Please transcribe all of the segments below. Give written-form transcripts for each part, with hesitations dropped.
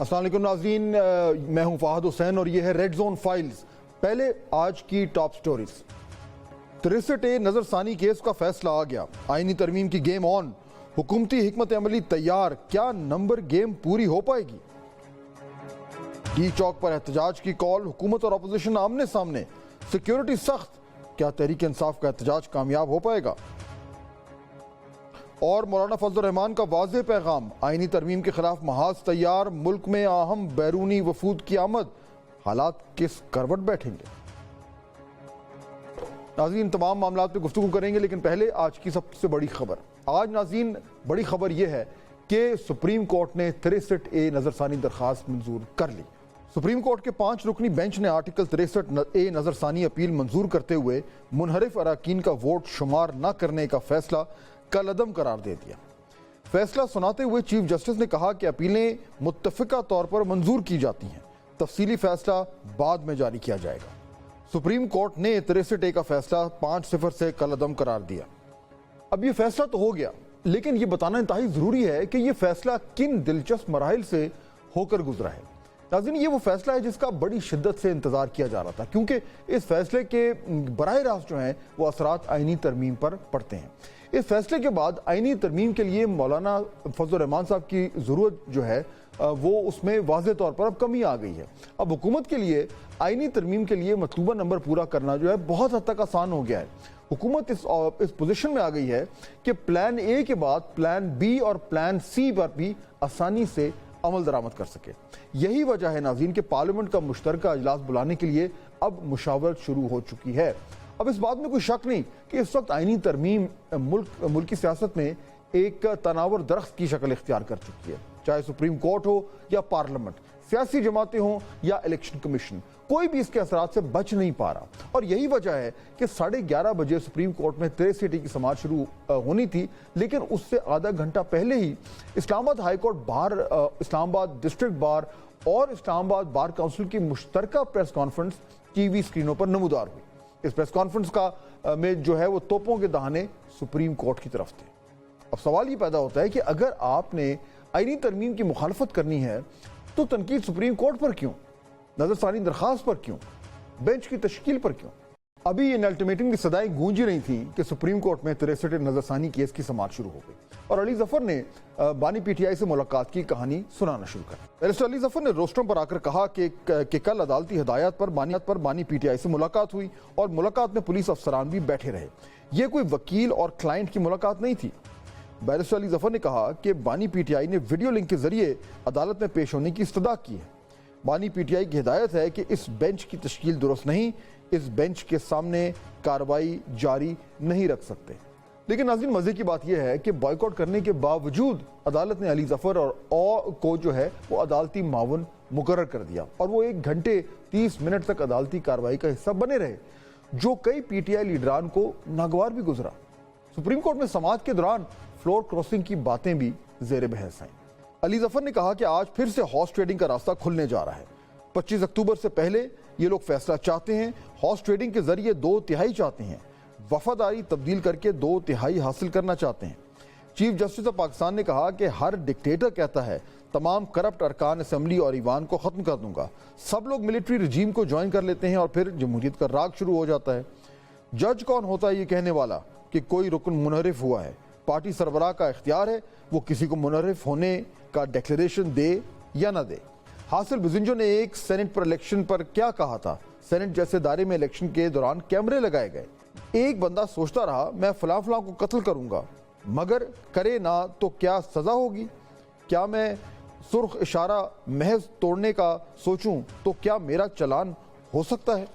السلام علیکم ناظرین، میں ہوں فہد حسین اور یہ ہے ریڈ زون فائلز۔ پہلے آج کی ٹاپ سٹوریز۔ 63A نظر ثانی کیس کا فیصلہ آ گیا، آئینی ترمیم کی گیم آن، حکومتی حکمت عملی تیار، کیا نمبر گیم پوری ہو پائے گی؟ ڈی چوک پر احتجاج کی کال، حکومت اور اپوزیشن آمنے سامنے، سیکیورٹی سخت، کیا تحریک انصاف کا احتجاج کامیاب ہو پائے گا؟ اور مولانا فضل الرحمان کا واضح پیغام، آئینی ترمیم کے خلاف محاذ تیار، ملک میں اہم بیرونی وفود کی آمد، حالات کس کروٹ بیٹھیں گے؟ ناظرین تمام معاملات پہ گفتگو کریں گے، لیکن پہلے آج کی سب سے بڑی خبر۔ آج ناظرین بڑی خبر یہ ہے کہ سپریم کورٹ نے 63A نظر ثانی درخواست منظور کر لی۔ سپریم کورٹ کے 5 رکنی بینچ نے آرٹیکل 63A نظر ثانی اپیل منظور کرتے ہوئے منحرف اراکین کا ووٹ شمار نہ کرنے کا فیصلہ کل عدم قرار دے دیا۔ فیصلہ سناتے ہوئے چیف جسٹس نے کہا کہ اپیلیں متفقہ طور پر منظور کی جاتی ہیں، تفصیلی فیصلہ بعد میں جاری کیا جائے گا۔ سپریم کورٹ نے 63A کا فیصلہ 5-0 سے کل عدم قرار دیا۔ اب یہ فیصلہ تو ہو گیا، لیکن یہ بتانا انتہائی ضروری ہے کہ یہ فیصلہ کن دلچسپ مراحل سے ہو کر گزرا ہے۔ ناظرین یہ وہ فیصلہ ہے جس کا بڑی شدت سے انتظار کیا جا رہا تھا، کیونکہ اس فیصلے کے براہ راست جو ہیں وہ اثرات آئینی ترمیم پر پڑتے ہیں۔ اس فیصلے کے بعد آئینی ترمیم کے لیے مولانا فضل الرحمان صاحب کی ضرورت جو ہے وہ اس میں واضح طور پر اب کمی آ گئی ہے۔ اب حکومت کے لیے آئینی ترمیم کے لیے مطلوبہ نمبر پورا کرنا جو ہے بہت حد تک آسان ہو گیا ہے۔ حکومت اس پوزیشن میں آ گئی ہے کہ پلان اے کے بعد پلان بی اور پلان سی پر بھی آسانی سے عمل درآمد کر سکے۔ یہی وجہ ہے ناظرین کہ پارلیمنٹ کا مشترکہ اجلاس بلانے کے لیے اب مشاورت شروع ہو چکی ہے۔ اب اس بات میں کوئی شک نہیں کہ اس وقت آئینی ترمیم ملکی سیاست میں ایک تناور درخت کی شکل اختیار کر چکی ہے، چاہے سپریم کورٹ ہو یا پارلیمنٹ، سیاسی جماعتیں ہوں یا الیکشن کمیشن، کوئی بھی اس کے اثرات سے بچ نہیں پا رہا۔ اور یہی وجہ ہے کہ 11:30 بجے سپریم کورٹ میں 63A کی سماعت شروع ہونی تھی، لیکن اس سے آدھا گھنٹہ پہلے ہی اسلام آباد ہائی کورٹ بار، اسلام آباد ڈسٹرکٹ بار اور اسلام آباد بار کونسل کی مشترکہ پریس کانفرنس ٹی وی سکرینوں پر نمودار ہوئی۔ اس پریس کانفرنس میں جو ہے وہ توپوں کے دہانے سپریم کورٹ کی طرف تھے۔ اب سوال یہ پیدا ہوتا ہے کہ اگر آپ نے آئینی ترمیم کی مخالفت کرنی ہے تو تنقید سپریم کورٹ پر کیوں؟ نظر ثانی درخواست پر کیوں؟ بینچ کی تشکیل پر کیوں؟ ابھی یہ الٹیمیٹم کی صدائیں گونج ہی رہی تھیں کہ سپریم کورٹ میں 63A نظر ثانی کیس کی سماعت شروع ہو گئی اور علی ظفر نے بانی پی ٹی آئی سے ملاقات کی کہانی سنانا شروع کر دی۔ بیرسٹر علی ظفر نے روسٹرم پر آ کر کہا کہ کل عدالتی ہدایات پر بانی پی ٹی آئی سے ملاقات ہوئی اور ملاقات میں پولیس افسران بھی بیٹھے رہے۔ یہ کوئی وکیل اور کلائنٹ کی ملاقات نہیں تھی۔ بیرسٹر علی ظفر نے کہا کہ بانی پی ٹی آئی نے ویڈیو لنک کے ذریعے عدالت میں پیش ہونے کی استدعا کی ہے۔ بانی پی ٹی آئی کی ہدایت ہے کہ اس بینچ کی تشکیل درست نہیں، اس بینچ کے سامنے کارروائی جاری نہیں رکھ سکتے۔ لیکن ناظرین مزے کی بات یہ ہے کہ بائیکاٹ کرنے کے باوجود عدالت نے علی ظفر اور کو جو ہے وہ عدالتی معاون مقرر کر دیا اور وہ 1 گھنٹے 30 منٹ تک عدالتی کارروائی کا حصہ بنے رہے، جو کئی پی ٹی آئی لیڈران کو ناگوار بھی گزرا۔ سپریم کورٹ میں سماعت کے دوران فلور کراسنگ کی باتیں بھی زیر بحث آئیں۔ علی ظفر نے کہا کہ آج پھر سے ہارس ٹریڈنگ کا راستہ کھلنے جا رہا ہے۔ 25 اکتوبر سے پہلے یہ لوگ فیصلہ چاہتے ہیں، ہارس ٹریڈنگ کے ذریعے 2/3 چاہتے ہیں، وفاداری تبدیل کر کے 2/3 حاصل کرنا چاہتے ہیں۔ چیف جسٹس آف پاکستان نے کہا کہ ہر ڈکٹیٹر کہتا ہے تمام کرپٹ ارکان اسمبلی اور ایوان کو ختم کر دوں گا، سب لوگ ملٹری رجیم کو جوائن کر لیتے ہیں اور پھر جمہوریت کا راگ شروع ہو جاتا ہے۔ جج کون ہوتا ہے یہ کہنے والا کہ کوئی رکن منحرف ہوا ہے؟ پارٹی سربراہ کا اختیار ہے وہ کسی کو منحرف ہونے کا ڈیکلیریشن دے یا نہ دے۔ حاصل بزنجو نے ایک سینٹ پر الیکشن پر کیا کہا تھا؟ سینٹ جیسے دائرے میں الیکشن کے دوران کیمرے لگائے گئے، ایک بندہ سوچتا رہا میں فلاں کو قتل کروں گا، مگر کرے نہ تو کیا سزا ہوگی؟ کیا میں سرخ اشارہ محض توڑنے کا سوچوں تو کیا میرا چلان ہو سکتا ہے؟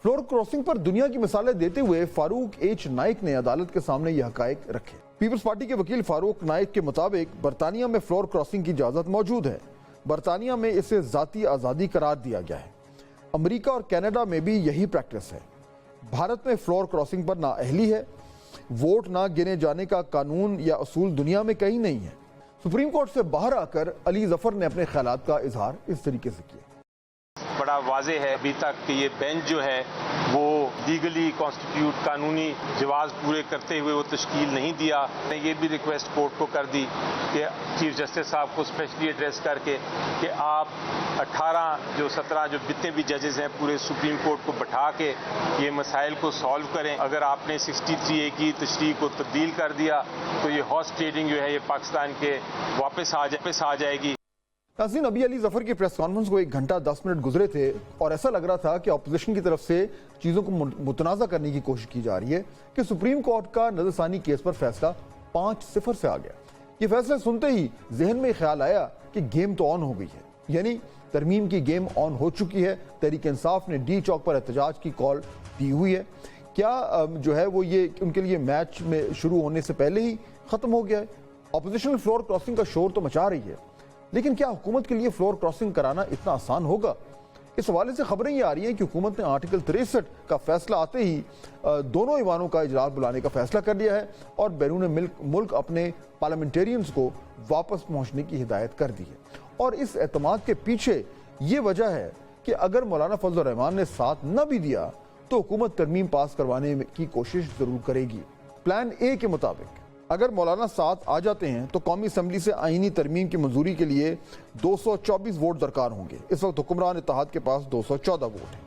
فلور کراسنگ پر دنیا کی مثالیں دیتے ہوئے فاروق ایچ نائک نے عدالت کے سامنے یہ حقائق رکھے۔ پیپلز پارٹی کے وکیل فاروق نائک کے مطابق برطانیہ میں فلور کراسنگ کی اجازت موجود ہے، برطانیہ میں اسے ذاتی آزادی قرار دیا گیا ہے۔ امریکہ اور کینیڈا میں بھی یہی پریکٹس ہے۔ بھارت میں فلور کراسنگ پر نااہلی ہے، ووٹ نہ گنے جانے کا قانون یا اصول دنیا میں کہیں نہیں ہے۔ سپریم کورٹ سے باہر آ کر علی ظفر نے اپنے خیالات کا اظہار اس طریقے سے کیا۔ بڑا واضح ہے ابھی تک کہ یہ بینچ جو ہے وہ لیگلی کانسٹیٹیوٹ قانونی جواز پورے کرتے ہوئے وہ تشکیل نہیں دیا. میں یہ بھی ریکویسٹ کورٹ کو کر دی کہ چیف جسٹس صاحب کو اسپیشلی ایڈریس کر کے کہ آپ 17 جو جتنے بھی ججز ہیں پورے سپریم کورٹ کو بٹھا کے یہ مسائل کو سالو کریں. اگر آپ نے 63A کی تشریح کو تبدیل کر دیا تو یہ ہارس ٹریڈنگ جو ہے یہ پاکستان کے واپس آ جائے گی. ناظرین، ابھی علی ظفر کی پریس کانفرنس کو 1 گھنٹہ 10 منٹ گزرے تھے اور ایسا لگ رہا تھا کہ اپوزیشن کی طرف سے چیزوں کو متنازع کرنے کی کوشش کی جا رہی ہے کہ سپریم کورٹ کا نظر ثانی کیس پر فیصلہ 5-0 سے آ گیا. یہ فیصلہ سنتے ہی ذہن میں خیال آیا کہ گیم تو آن ہو گئی ہے، یعنی ترمیم کی گیم آن ہو چکی ہے. تحریک انصاف نے ڈی چوک پر احتجاج کی کال دی ہوئی ہے. کیا جو ہے وہ یہ ان کے لیے میچ میں شروع ہونے سے پہلے ہی ختم ہو گیا ہے؟ اپوزیشن فلور کراسنگ کا شور تو مچا رہی ہے، لیکن کیا حکومت کے لیے فلور کراسنگ کرانا اتنا آسان ہوگا؟ اس حوالے سے خبریں یہ آ رہی ہیں کہ حکومت نے آرٹیکل 63 کا فیصلہ آتے ہی دونوں ایوانوں کا اجلاس بلانے کا فیصلہ کر لیا ہے اور بیرون ملک اپنے پارلیمنٹیرینز کو واپس پہنچنے کی ہدایت کر دی ہے. اور اس اعتماد کے پیچھے یہ وجہ ہے کہ اگر مولانا فضل الرحمان نے ساتھ نہ بھی دیا تو حکومت ترمیم پاس کروانے کی کوشش ضرور کرے گی. پلان اے کے مطابق اگر مولانا ساتھ آ جاتے ہیں تو قومی اسمبلی سے آئینی ترمیم کی منظوری کے لیے 224 ووٹ درکار ہوں گے. اس وقت حکمران اتحاد کے پاس 214 ووٹ ہیں.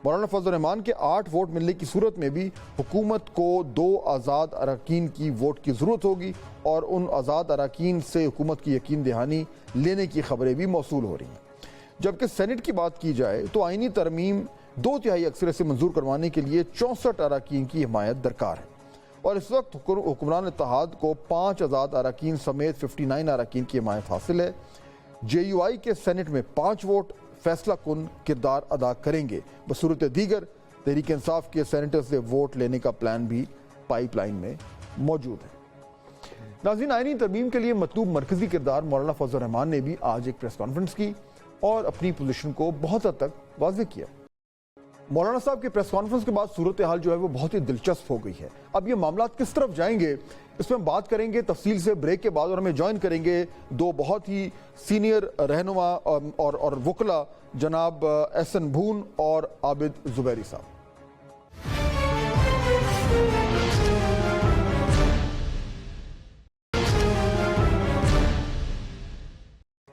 مولانا فضل الرحمان کے 8 ووٹ ملنے کی صورت میں بھی حکومت کو 2 آزاد اراکین کی ووٹ کی ضرورت ہوگی اور ان آزاد اراکین سے حکومت کی یقین دہانی لینے کی خبریں بھی موصول ہو رہی ہیں. جبکہ سینٹ کی بات کی جائے تو آئینی ترمیم 2/3 اکثریت سے منظور کروانے کے لیے 64 اراکین کی حمایت درکار ہے اور اس وقت حکمران اتحاد کو 5 آزاد اراکین سمیت 59 اراکین کی حمایت حاصل ہے. JUI کے سینٹ میں 5 ووٹ فیصلہ کن کردار ادا کریں گے. بصورت دیگر تحریک انصاف کے سینیٹر سے ووٹ لینے کا پلان بھی پائپ لائن میں موجود ہے. ناظرین، آئینی ترمیم کے لیے مطلوب مرکزی کردار مولانا فضل الرحمان نے بھی آج ایک پریس کانفرنس کی اور اپنی پوزیشن کو بہت حد تک واضح کیا. مولانا صاحب کے پریس کانفرنس کے بعد صورتحال جو ہے وہ بہت ہی دلچسپ ہو گئی ہے. اب یہ معاملات کس طرف جائیں گے اس میں ہم بات کریں گے تفصیل سے بریک کے بعد، اور ہمیں جوائن کریں گے 2 بہت ہی سینئر رہنما اور وکلا، جناب احسن بھون اور عابد زبیری صاحب.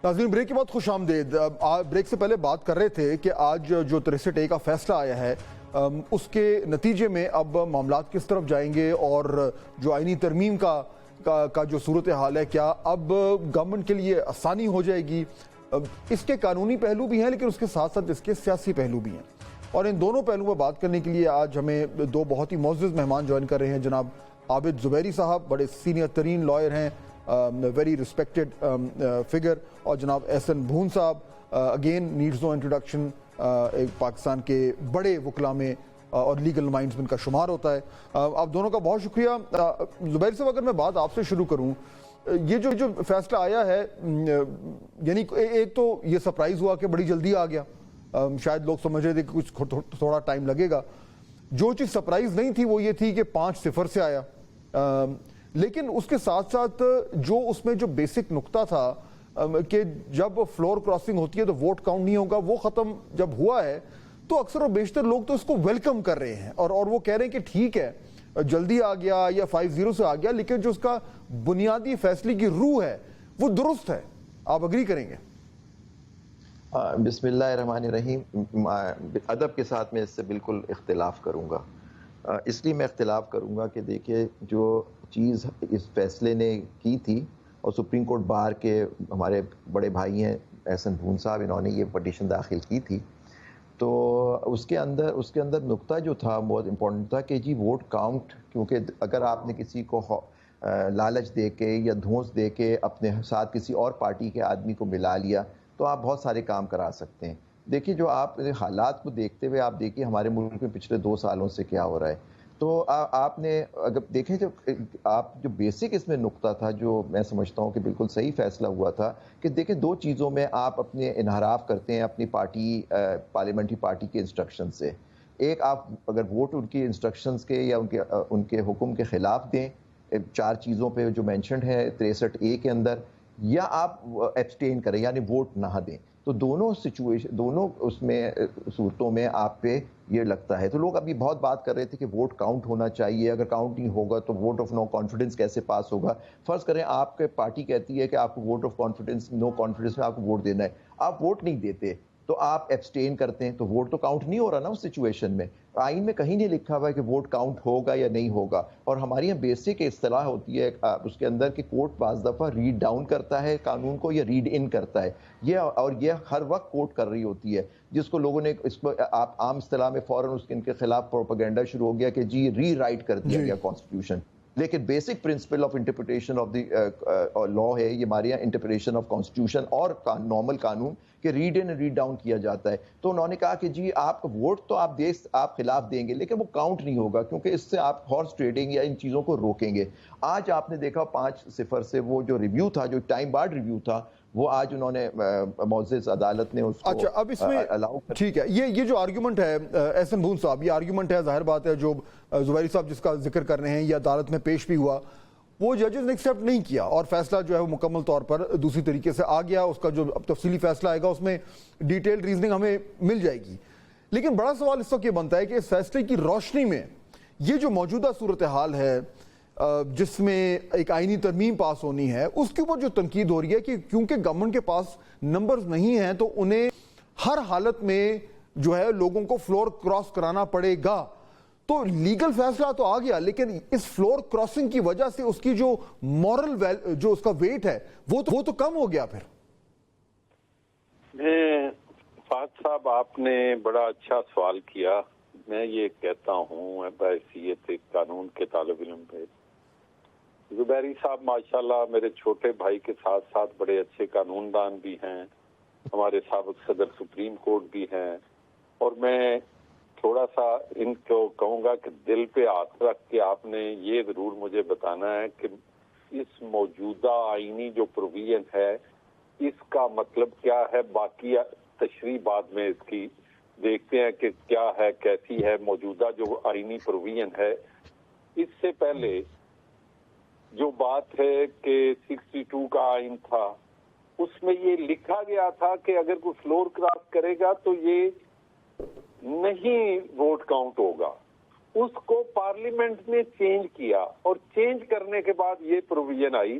ناظرین، بریک کے بعد خوش آمدید. بریک سے پہلے بات کر رہے تھے کہ آج جو 63A کا فیصلہ آیا ہے اس کے نتیجے میں اب معاملات کس طرف جائیں گے اور جو آئینی ترمیم کا جو صورتحال ہے کیا اب گورنمنٹ کے لیے آسانی ہو جائے گی. اس کے قانونی پہلو بھی ہیں لیکن اس کے ساتھ ساتھ اس کے سیاسی پہلو بھی ہیں اور ان دونوں پہلو پر بات کرنے کے لیے آج ہمیں 2 بہت ہی معزز مہمان جوائن کر رہے ہیں. جناب عابد زبیری صاحب بڑے سینئر ترین لائر ہیں، ویری رسپیکٹڈ فگر، اور جناب احسن بھون صاحب اگین نیڈز نو انٹروڈکشن، ایک پاکستان کے بڑے وکلا میں اور لیگل مائنڈز میں ان کا شمار ہوتا ہے. آپ دونوں کا بہت شکریہ. زبیر صاحب، اگر میں بات آپ سے شروع کروں، یہ جو فیصلہ آیا ہے، یعنی ایک تو یہ سرپرائز ہوا کہ بڑی جلدی آ گیا، شاید لوگ سمجھ رہے تھے کہ کچھ تھوڑا ٹائم لگے گا. جو چیز سرپرائز نہیں تھی وہ یہ تھی کہ 5-0 سے آیا، لیکن اس کے ساتھ ساتھ جو اس میں جو بیسک نقطہ تھا کہ جب فلور کراسنگ ہوتی ہے تو ووٹ کاؤنٹ نہیں ہوگا، وہ ختم جب ہوا ہے تو اکثر و بیشتر لوگ تو اس کو ویلکم کر رہے ہیں اور وہ کہہ رہے ہیں کہ ٹھیک ہے جلدی آ گیا یا 5-0 سے آ گیا، لیکن جو اس کا بنیادی فیصلے کی روح ہے وہ درست ہے. آپ اگری کریں گے؟ بسم اللہ الرحمن الرحیم. ادب کے ساتھ میں اس سے بالکل اختلاف کروں گا. اس لیے میں اختلاف کروں گا کہ دیکھیے جو چیز اس فیصلے نے کی تھی، اور سپریم کورٹ بار کے ہمارے بڑے بھائی ہیں احسن بھون صاحب، انہوں نے یہ پٹیشن داخل کی تھی، تو اس کے اندر نقطہ جو تھا بہت امپورٹنٹ تھا کہ جی ووٹ کاؤنٹ، کیونکہ اگر آپ نے کسی کو لالچ دے کے یا دھونس دے کے اپنے ساتھ کسی اور پارٹی کے آدمی کو ملا لیا تو آپ بہت سارے کام کرا سکتے ہیں. دیکھیے جو آپ حالات کو دیکھتے ہوئے آپ دیکھیے ہمارے ملک میں پچھلے 2 سالوں سے کیا ہو رہا ہے. تو آپ نے اگر دیکھیں جو بیسک اس میں نقطہ تھا، جو میں سمجھتا ہوں کہ بالکل صحیح فیصلہ ہوا تھا، کہ دیکھیں 2 چیزوں میں آپ اپنے انحراف کرتے ہیں اپنی پارٹی، پارلیمنٹری پارٹی کے انسٹرکشن سے. ایک، آپ اگر ووٹ ان کی انسٹرکشنز کے یا ان کے حکم کے خلاف دیں 4 چیزوں پہ جو مینشنڈ ہے 63A کے اندر، یا آپ ایبسٹین کریں یعنی ووٹ نہ دیں. تو دونوں اس میں صورتوں میں آپ پہ یہ لگتا ہے. تو لوگ ابھی بہت بات کر رہے تھے کہ ووٹ کاؤنٹ ہونا چاہیے, اگر کاؤنٹ نہیں ہوگا تو ووٹ آف نو کانفیڈنس کیسے پاس ہوگا. فرض کریں آپ کے پارٹی کہتی ہے کہ آپ کو vote of confidence no confidence میں آپ کو ووٹ دینا ہے, آپ ووٹ نہیں دیتے تو آپ ایبسٹین کرتے ہیں, تو ووٹ تو کاؤنٹ نہیں ہو رہا نا اس سچویشن میں. آئین میں کہیں نہیں لکھا ہوا ہے کہ ووٹ کاؤنٹ ہوگا یا نہیں ہوگا. اور ہماری یہاں بیسک اصطلاح ہوتی ہے اس کے اندر کہ کورٹ بعض دفعہ ریڈ ڈاؤن کرتا ہے قانون کو یا ریڈ ان کرتا ہے, یہ ہر وقت کوٹ کر رہی ہوتی ہے, جس کو لوگوں نے اس کو آپ عام اصطلاح میں فوراً ان کے خلاف پروپیگنڈا شروع ہو گیا کہ جی ری رائٹ کر دیا گیا کانسٹیٹیوشن. لیکن basic principle of interpretation of the law ہے یہ ہمارے یہاں انٹرپریٹیشن آف کانسٹیٹیوشن اور نارمل قانون کہ ریڈ ان ریڈ ڈاؤن کیا جاتا ہے. تو انہوں نے کہا کہ جی آپ کا ووٹ تو آپ خلاف دیں گے لیکن وہ کاؤنٹ نہیں ہوگا کیونکہ اس سے آپ ہارس ٹریڈنگ یا ان چیزوں کو روکیں گے. آج آپ نے دیکھا 5-0 سے وہ جو ریویو تھا, جو ٹائم بارڈ ریویو تھا, وہ آج انہوں نے معزز عدالت نے اس کو اچھا اب اس میں ٹھیک ہے یہ جو آرگیومنٹ ہے احسن بھون صاحب, یہ آرگیومنٹ ہے ظاہر بات ہے جو زبیری صاحب جس کا ذکر کر رہے ہیں, یہ عدالت میں پیش بھی ہوا, وہ ججز نے ایکسیپٹ نہیں کیا اور فیصلہ جو ہے وہ مکمل طور پر دوسری طریقے سے آ گیا. اس کا جو اب تفصیلی فیصلہ آئے گا اس میں ڈیٹیل ریزننگ ہمیں مل جائے گی. لیکن بڑا سوال اس وقت یہ بنتا ہے کہ اس فیصلے کی روشنی میں یہ جو موجودہ صورتحال ہے جس میں ایک آئینی ترمیم پاس ہونی ہے, اس کے اوپر جو تنقید ہو رہی ہے کہ کیونکہ گورنمنٹ کے پاس نمبرز نہیں ہیں تو انہیں ہر حالت میں جو ہے لوگوں کو فلور کراس کرانا پڑے گا. تو لیگل فیصلہ تو آ گیا لیکن اس فلور کراسنگ کی وجہ سے اس کی جو مورل جو اس کا ویٹ ہے وہ تو کم ہو گیا. پھر فہد صاحب آپ نے بڑا اچھا سوال کیا. میں یہ کہتا ہوں بحیثیت قانون کے طالب علم پہ, زبیری صاحب ماشاءاللہ میرے چھوٹے بھائی کے ساتھ ساتھ بڑے اچھے قانون دان بھی ہیں, ہمارے سابق صدر سپریم کورٹ بھی ہیں, اور میں تھوڑا سا ان کو کہوں گا کہ دل پہ ہاتھ رکھ کے آپ نے یہ ضرور مجھے بتانا ہے کہ اس موجودہ آئینی جو پروویژن ہے اس کا مطلب کیا ہے. باقی تشریح بعد میں اس کی دیکھتے ہیں کہ کیا ہے کیسی ہے موجودہ جو آئینی پروویژن ہے. اس سے پہلے جو بات ہے کہ 62 کا آئین تھا اس میں یہ لکھا گیا تھا کہ اگر کوئی فلور کراس کرے گا تو یہ نہیں ووٹ کاؤنٹ ہوگا. اس کو پارلیمنٹ نے چینج کیا اور چینج کرنے کے بعد یہ پروویژن آئی.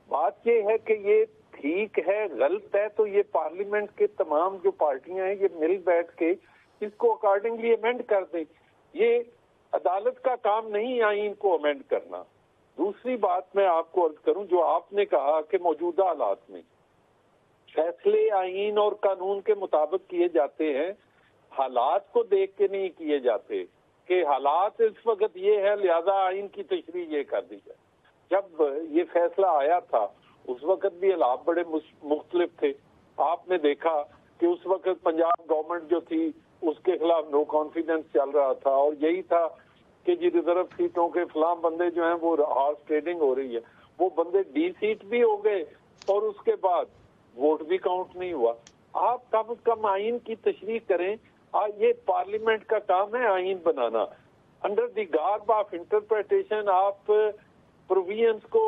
بات یہ ہے کہ یہ ٹھیک ہے غلط ہے تو یہ پارلیمنٹ کے تمام جو پارٹیاں ہیں یہ مل بیٹھ کے اس کو اکارڈنگلی امینڈ کر دیں. یہ عدالت کا کام نہیں آئین کو امینڈ کرنا. دوسری بات میں آپ کو عرض کروں, جو آپ نے کہا کہ موجودہ حالات میں فیصلے آئین اور قانون کے مطابق کیے جاتے ہیں, حالات کو دیکھ کے نہیں کیے جاتے کہ حالات اس وقت یہ ہے لہذا آئین کی تشریح یہ کر دی جائے. جب یہ فیصلہ آیا تھا اس وقت بھی حالات بڑے مختلف تھے. آپ نے دیکھا کہ اس وقت پنجاب گورنمنٹ جو تھی اس کے خلاف نو کانفیڈنس چل رہا تھا اور یہی تھا کہ جی ریزرو سیٹوں کے فلاں بندے جو ہیں وہ ہارس ٹریڈنگ ہو رہی ہے. وہ بندے ڈی سیٹ بھی ہو گئے اور اس کے بعد ووٹ بھی کاؤنٹ نہیں ہوا. آپ کم از کم آئین کی تشریح کریں. یہ پارلیمنٹ کا کام ہے آئین بنانا. انڈر دی گارب آف انٹرپریٹیشن آپ پروویژنس کو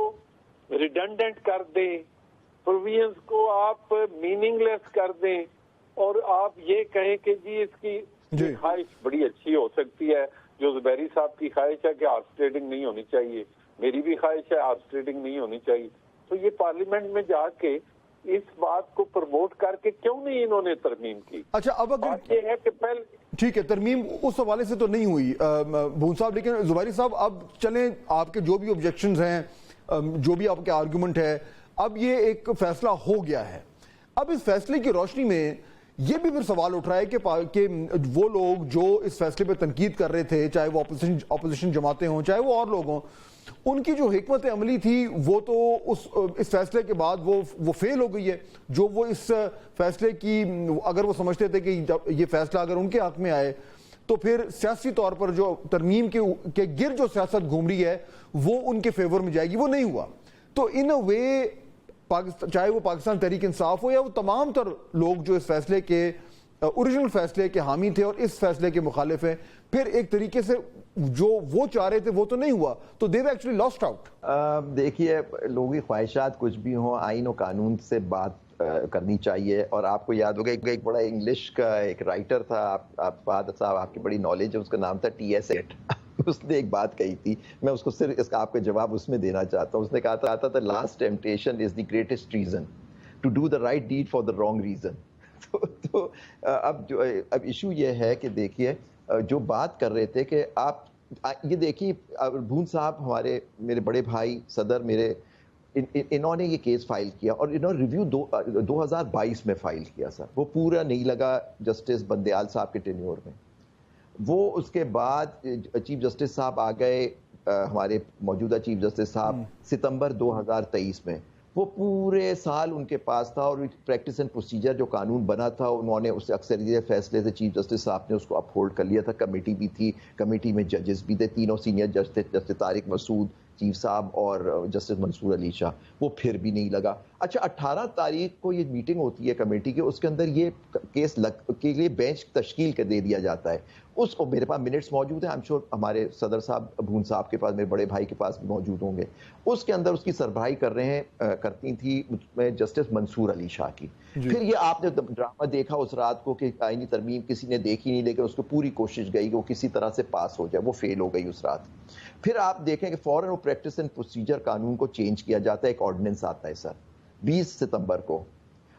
ریڈنڈنٹ کر دیں, پروویژنس کو آپ میننگ لیس کر دیں اور آپ یہ کہیں کہ جی اس کی خواہش بڑی اچھی ہو سکتی ہے. جو زبیری صاحب کی خواہش ہے کہ ہارس ٹریڈنگ نہیں ہونی چاہیے, میری بھی خواہش ہے ہارس ٹریڈنگ نہیں ہونی چاہیے. تو یہ پارلیمنٹ میں جا کے اس بات کو پروموٹ کر کے کیوں نہیں انہوں نے ترمیم کی. اچھا اب اگر یہ ہے کہ پہلے ٹھیک ہے ترمیم اس حوالے سے تو نہیں ہوئی بھون صاحب, لیکن زبیری صاحب اب چلیں آپ کے جو بھی آبجیکشنز ہیں جو بھی آپ کے آرگیومنٹ ہے, اب یہ ایک فیصلہ ہو گیا ہے. اب اس فیصلے کی روشنی میں یہ بھی پھر سوال اٹھ رہا ہے کہ وہ لوگ جو اس فیصلے پہ تنقید کر رہے تھے, چاہے وہ اپوزیشن جماعتیں ہوں چاہے وہ اور لوگ ہوں, ان کی جو حکمت عملی تھی وہ تو اس فیصلے کے بعد وہ فیل ہو گئی ہے. جو وہ اس فیصلے کی اگر وہ سمجھتے تھے کہ یہ فیصلہ اگر ان کے حق میں آئے تو پھر سیاسی طور پر جو ترمیم کے گر جو سیاست گھوم رہی ہے وہ ان کے فیور میں جائے گی, وہ نہیں ہوا. تو ان اے وے چاہے وہ پاکستان تحریک انصاف ہو یا وہ تمام تر لوگ جو اس فیصلے کے اوریجنل فیصلے کے حامی تھے اور اس فیصلے کے مخالف ہیں, پھر ایک طریقے سے جو وہ چاہ رہے تھے وہ تو نہیں ہوا, تو they were actually lost out. دیکھیے لوگوں کی خواہشات کچھ بھی ہوں, آئین و قانون سے بات کرنی چاہیے. اور آپ کو یاد ہوگا ایک بڑا انگلش کا ایک رائٹر تھا, آپ فہد صاحب آپ کی بڑی نالج ہے, اس کا نام تھا ٹی ایس ایٹ. اس نے ایک بات کہی تھی, میں اس کو صرف اس کا آپ کا جواب اس میں دینا چاہتا ہوں. اس نے کہا تھا the last temptation is the greatest reason to do the right deed for the wrong reason. تو اب ایشو یہ ہے کہ دیکھیے جو بات کر رہے تھے کہ آپ یہ دیکھیے بھون صاحب ہمارے میرے بڑے بھائی صدر میرے, انہوں نے یہ کیس فائل کیا اور انہوں نے ریویو 2022 میں فائل کیا سر. وہ پورا نہیں لگا جسٹس بندیال صاحب کے ٹینیور میں. وہ اس کے بعد چیف جسٹس صاحب آ گئے, ہمارے موجودہ چیف جسٹس صاحب ستمبر 2023 میں. وہ پورے سال ان کے پاس تھا اور پریکٹس اینڈ پروسیجر جو قانون بنا تھا انہوں نے اس اکثریت فیصلے سے چیف جسٹس صاحب نے اس کو اپہولڈ کر لیا تھا. کمیٹی بھی تھی, کمیٹی میں ججز بھی تھے, تینوں سینئر جج تھے, جسٹس طارق مسعود چیف صاحب اور جسٹس منصور علی شاہ. وہ پھر بھی نہیں لگا. اچھا 18 تاریخ کو یہ میٹنگ ہوتی ہے کمیٹی کی, اس کے اندر یہ کیس کے لیے بینچ تشکیل کر دے دیا جاتا ہے. اس کو میرے پاس منٹس موجود ہیں, آئی ایم شیور ہمارے صدر صاحب بھون صاحب کے پاس, میرے بڑے بھائی کے پاس بھی موجود ہوں گے. اس کے اندر اس کی سربراہی کرتی تھی جسٹس منصور علی شاہ کی. پھر یہ آپ نے ڈرامہ دیکھا اس رات کو کہ آئینی ترمیم کسی نے دیکھی نہیں, لیکن اس کو پوری کوشش گئی کہ وہ کسی طرح سے پاس ہو جائے, وہ فیل ہو گئی اس رات. پھر آپ دیکھیں کہ فوراً وہ پریکٹس اینڈ پروسیجر قانون کو چینج کیا جاتا ہے, ایک آرڈیننس آتا ہے سر 20 ستمبر کو,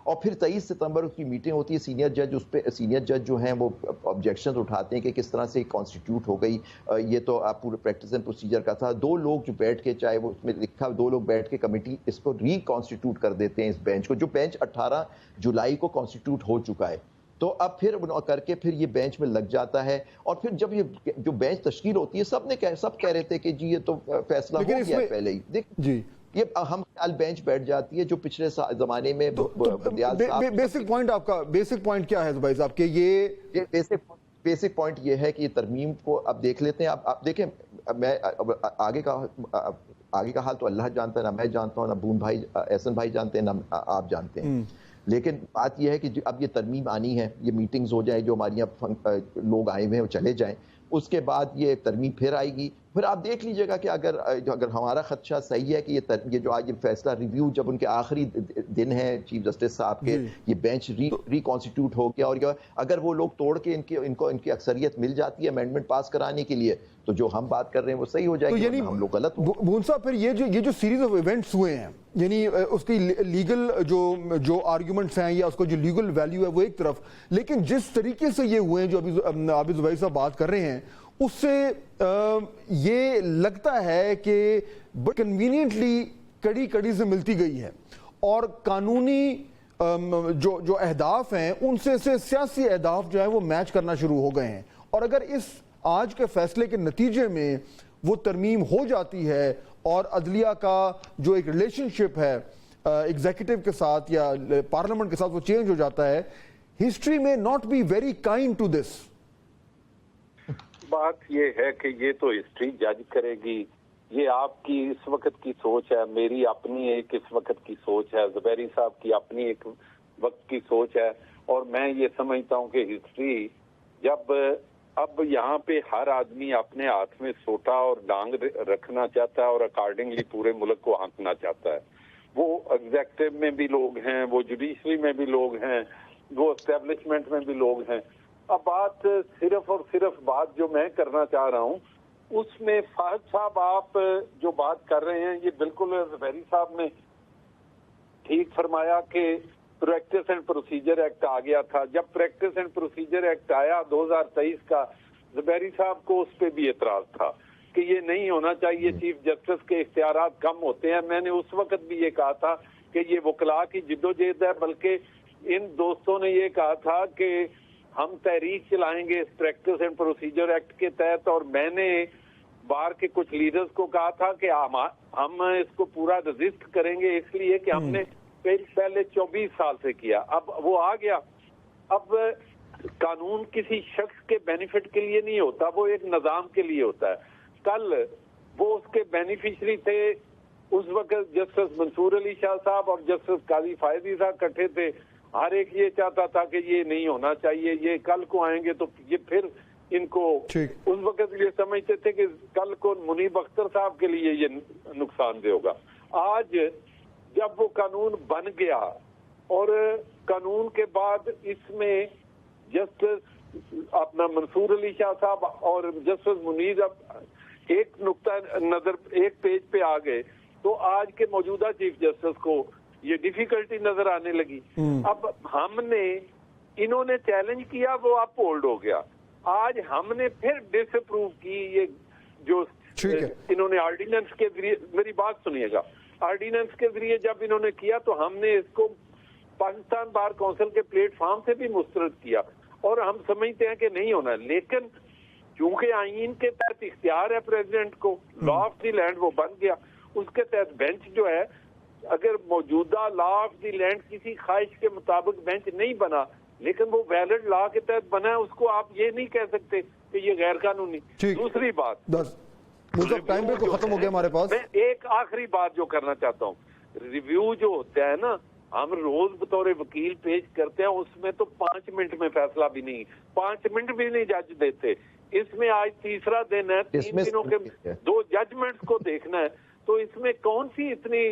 اور پھر 23 ستمبر اس کی میٹنگ ہوتی ہے. سینئر جج اس پہ سینئر جج جو ہیں وہ آبجیکشنز اٹھاتے ہیں کہ کس طرح سے کانسٹیٹیوٹ ہو گئی. یہ تو آپ پورے پریکٹس اینڈ پروسیجر کا تھا. 2 لوگ جو بیٹھ کے, چاہے وہ اس میں لکھا 2 لوگ بیٹھ کے کمیٹی اس کو ری کانسٹیٹیوٹ کر دیتے ہیں اس بینچ کو, جو بینچ 18 جولائی کو کانسٹیٹیوٹ ہو چکا ہے. تو اب پھر کر کے پھر یہ بینچ میں لگ جاتا ہے. اور پھر جب یہ جو بینچ تشکیل ہوتی ہے سب کہہ رہے تھے کہ جی یہ تو فیصلہ ہو گیا ہے پہلے ہی. جی یہ ہم خیال بینچ بیٹھ جاتی ہے جو پچھلے زمانے میں بیسک پوائنٹ آپ کا بیسک پوائنٹ کیا ہے زبیر صاحب کہ یہ بیسک پوائنٹ یہ ہے کہ یہ ترمیم کو اب دیکھ لیتے ہیں. اب دیکھیں میں آگے کا حال تو اللہ جانتا ہے, نہ میں جانتا ہوں, نہ بون بھائی احسن بھائی جانتے ہیں, نہ آپ جانتے ہیں. لیکن بات یہ ہے کہ اب یہ ترمیم آنی ہے, یہ میٹنگز ہو جائیں, جو ہماری یہاں لوگ آئے ہوئے ہیں وہ چلے جائیں, اس کے بعد یہ ترمیم پھر آئے گی. پھر آپ دیکھ لیجئے گا کہ اگر ہمارا خدشہ صحیح ہے کہ یہ جو آج یہ فیصلہ ریویو جب ان کے آخری دن ہے چیف جسٹس صاحب کے, یہ بینچ ری کانسٹیٹیوٹ ہو گیا, اور اگر وہ لوگ توڑ کے ان کو اکثریت مل جاتی ہے امینڈمنٹ پاس کرانے کے لیے, تو جو ہم بات کر رہے ہیں وہ صحیح ہو جائے گی, ہم لوگ غلط ہوں. بھون صاحب پھر یہ جو سیریز آف ایونٹس ہوئے ہیں, یعنی اس کی لیگل جو آرگیومنٹس ہیں یا اس کو جو لیگل ویلیو ہے وہ ایک طرف, لیکن جس طریقے سے یہ ہوئے ہیں جو ابھی زبیر صاحب بات کر رہے ہیں, اس سے یہ لگتا ہے کہ کنوینئنٹلی کڑی سے ملتی گئی ہے, اور قانونی جو اہداف ہیں ان سے سیاسی اہداف جو ہیں وہ میچ کرنا شروع ہو گئے ہیں. اور اگر اس آج کے فیصلے کے نتیجے میں وہ ترمیم ہو جاتی ہے اور عدلیہ کا جو ایک ریلیشن شپ ہے ایگزیکٹو کے ساتھ یا پارلیمنٹ کے ساتھ وہ چینج ہو جاتا ہے, ہسٹری میں not be very kind to this. بات یہ ہے کہ یہ تو ہسٹری جج کرے گی. یہ آپ کی اس وقت کی سوچ ہے, میری اپنی ایک اس وقت کی سوچ ہے, زبیری صاحب کی اپنی ایک وقت کی سوچ ہے. اور میں یہ سمجھتا ہوں کہ ہسٹری جب اب یہاں پہ ہر آدمی اپنے ہاتھ میں سوٹا اور ڈانگ رکھنا چاہتا ہے اور اکارڈنگلی پورے ملک کو ہانکنا چاہتا ہے. وہ ایگزیکٹو میں بھی لوگ ہیں, وہ جوڈیشری میں بھی لوگ ہیں, وہ اسٹیبلشمنٹ میں بھی لوگ ہیں. اب بات صرف اور صرف بات جو میں کرنا چاہ رہا ہوں اس میں فہد صاحب آپ جو بات کر رہے ہیں یہ بالکل زبیری صاحب نے ٹھیک فرمایا کہ پریکٹس اینڈ پروسیجر ایکٹ آ گیا تھا. جب پریکٹس اینڈ پروسیجر ایکٹ آیا 2023 کا, زبیری صاحب کو اس پہ بھی اعتراض تھا کہ یہ نہیں ہونا چاہیے, چیف جسٹس کے اختیارات کم ہوتے ہیں. میں نے اس وقت بھی یہ کہا تھا کہ یہ وکلاء کی جدوجہد ہے, بلکہ ان دوستوں نے یہ کہا تھا کہ ہم تحریک چلائیں گے اس پریکٹس اینڈ پروسیجر ایکٹ کے تحت. اور میں نے بار کے کچھ لیڈرز کو کہا تھا کہ ہم اس کو پورا رجسٹ کریں گے, اس لیے کہ ہم نے پہلے 24 سال سے کیا. اب وہ آ گیا. اب قانون کسی شخص کے بینیفٹ کے لیے نہیں ہوتا, وہ ایک نظام کے لیے ہوتا ہے. کل وہ اس کے بینیفیشری تھے اس وقت جسٹس منصور علی شاہ صاحب اور جسٹس قاضی فائزی صاحب کٹھے تھے. ہر ایک یہ چاہتا تھا کہ یہ نہیں ہونا چاہیے, یہ کل کو آئیں گے تو یہ پھر ان کو اس وقت یہ سمجھتے تھے کہ کل کو منیب اختر صاحب کے لیے یہ نقصان دہ ہوگا. آج جب وہ قانون بن گیا اور قانون کے بعد اس میں جسٹس اپنا منصور علی شاہ صاحب اور جسٹس منیر اب ایک نقطہ نظر ایک پیج پہ آ گئے تو آج کے موجودہ چیف جسٹس کو یہ ڈیفیکلٹی نظر آنے لگی. اب ہم نے انہوں نے چیلنج کیا وہ اپ ہولڈ ہو گیا. آج ہم نے پھر ڈس اپروو کی یہ جو انہوں نے آرڈیننس کے ذریعے, میری بات سنیے گا, آرڈیننس کے ذریعے جب انہوں نے کیا تو ہم نے اس کو پاکستان بار کونسل کے پلیٹ فارم سے بھی مسترد کیا اور ہم سمجھتے ہیں کہ نہیں ہونا. لیکن چونکہ آئین کے تحت اختیار ہے پریزیڈنٹ کو, لا آف دی لینڈ وہ بن گیا, اس کے تحت بینچ جو ہے اگر موجودہ لا آف دی لینڈ کسی خواہش کے مطابق بینچ نہیں بنا لیکن وہ ویلڈ لا کے تحت بنا ہے, اس کو آپ یہ نہیں کہہ سکتے کہ یہ غیر قانونی. دوسری بات, ٹائم پہ ختم ہو گیا ہمارے پاس. میں ایک آخری بات جو کرنا چاہتا ہوں, ریویو جو ہوتا ہے نا, ہم روز بطور وکیل پیش کرتے ہیں, اس میں تو 5 منٹ میں فیصلہ بھی نہیں, 5 منٹ بھی نہیں جج دیتے. اس میں آج تیسرا دن ہے, 3 دنوں کے 2 ججمنٹس کو دیکھنا ہے, تو اس میں کون سی اتنی